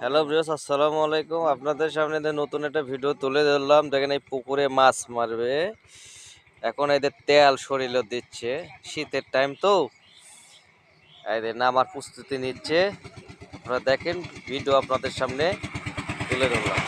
Hello viewers, আসসালামু আলাইকুম। আপনাদের সামনে নতুন একটা ভিডিও তুলে ধরলাম। দেখেন এই পুকুরে মাছ মারবে, এখন এদের তেল শরীরে দিচ্ছে, শীতের টাইম তো এদের নামার প্রস্তুতি নিচ্ছে। আপনারা দেখেন, ভিডিও আপনাদের সামনে তুলে ধরলাম।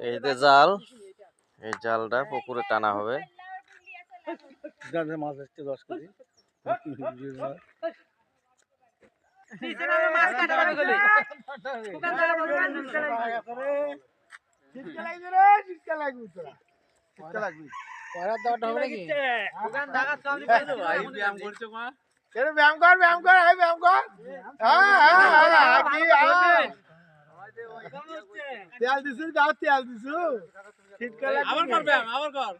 এই যে জাল, এই জালটা পুকুরে টানা হবে। মাছ আসছে 10 কেজি। তেল দিছু, দাও তেল দিছু। শীতকালে আবার করবে, আবার কর।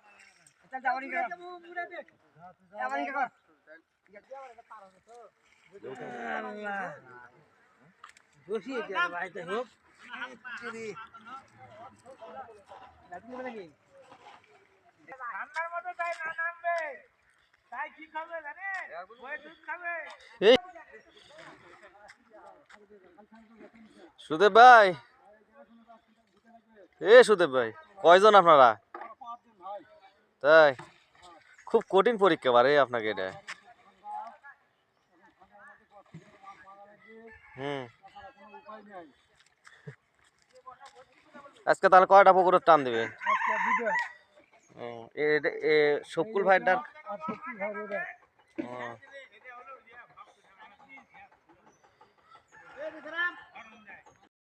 সুদেব ভাই, সুদেব ভাই, কয়জন আপনারা? তাই খুব কঠিন পরীক্ষা বারে আপনাকে এটা। আজকে তাহলে কয়টা পুকুরের টান দিবে? শকুল ভাইটার